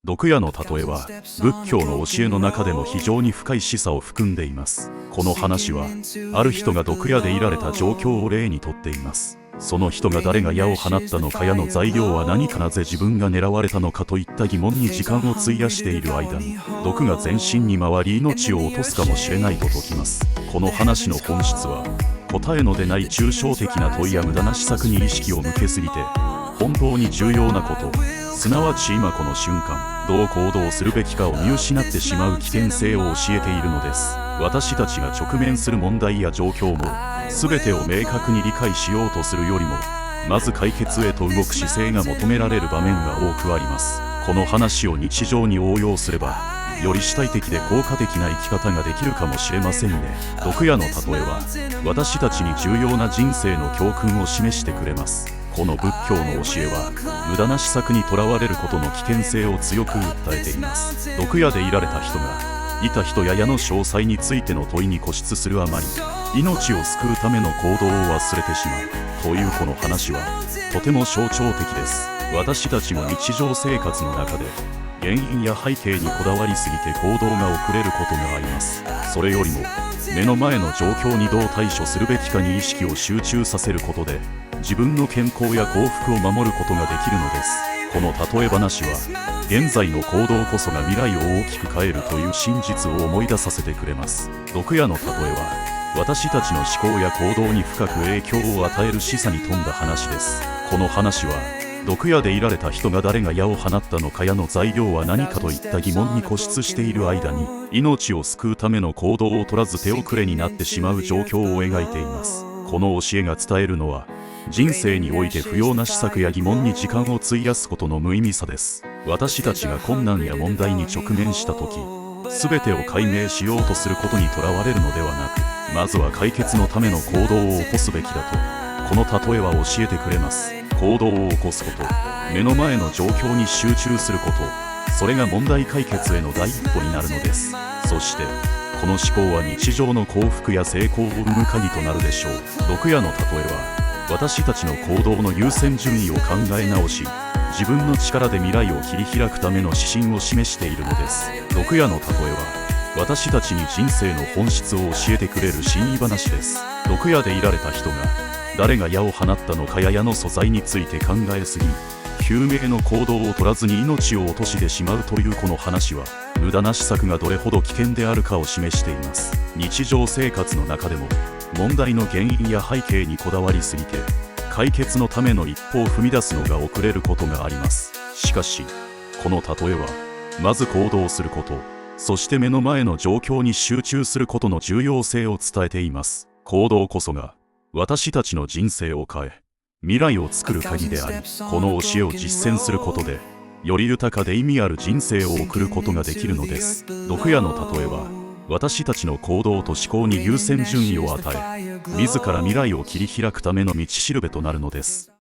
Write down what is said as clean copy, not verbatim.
毒矢の例えは仏教の教えの中でも非常に深い示唆を含んでいます。この話はある人が毒矢で射られた状況を例にとっています。その人が誰が矢を放ったのか、矢の材料は何か、なぜ自分が狙われたのかといった疑問に時間を費やしている間に、毒が全身に回り命を落とすかもしれないと説きます。この話の本質は、答えの出ない抽象的な問いや無駄な施策に意識を向けすぎて、本当に重要なこと、すなわち今この瞬間どう行動するべきかを見失ってしまう危険性を教えているのです。私たちが直面する問題や状況も全てを明確に理解しようとするよりも、まず解決へと動く姿勢が求められる場面が多くあります。この話を日常に応用すれば、より主体的で効果的な生き方ができるかもしれませんね。毒矢の例えは私たちに重要な人生の教訓を示してくれます。この仏教の教えは無駄な施策にとらわれることの危険性を強く訴えています。毒矢で射られた人がいた人や矢の詳細についての問いに固執するあまり、命を救うための行動を忘れてしまうというこの話はとても象徴的です。私たちも日常生活の中で原因や背景にこだわりすぎて行動が遅れることがあります。それよりも目の前の状況にどう対処するべきかに意識を集中させることで、自分の健康や幸福を守ることができるのです。この例え話は現在の行動こそが未来を大きく変えるという真実を思い出させてくれます。毒矢の例えは私たちの思考や行動に深く影響を与える示唆に富んだ話です。この話は毒矢で射られた人が誰が矢を放ったのか、矢の材料は何かといった疑問に固執している間に、命を救うための行動を取らず手遅れになってしまう状況を描いています。この教えが伝えるのは、人生において不要な施策や疑問に時間を費やすことの無意味さです。私たちが困難や問題に直面した時、全てを解明しようとすることにとらわれるのではなく、まずは解決のための行動を起こすべきだとこの例えは教えてくれます。行動を起こすこと、目の前の状況に集中すること、それが問題解決への第一歩になるのです。そしてこの思考は日常の幸福や成功を生む鍵となるでしょう。毒矢の例えは私たちの行動の優先順位を考え直し、自分の力で未来を切り開くための指針を示しているのです。毒矢の例えは私たちに人生の本質を教えてくれる真意話です。毒矢で射られた人が誰が矢を放ったのかや矢の素材について考えすぎ、救命の行動を取らずに命を落としてしまうというこの話は、無駄な施策がどれほど危険であるかを示しています。日常生活の中でも問題の原因や背景にこだわりすぎて、解決のための一歩を踏み出すのが遅れることがあります。しかしこの例えはまず行動すること、そして目の前の状況に集中することの重要性を伝えています。行動こそが私たちの人生を変え、未来を作る鍵であり、この教えを実践することでより豊かで意味ある人生を送ることができるのです。毒矢の例えは私たちの行動と思考に優先順位を与え、自ら未来を切り開くための道しるべとなるのです。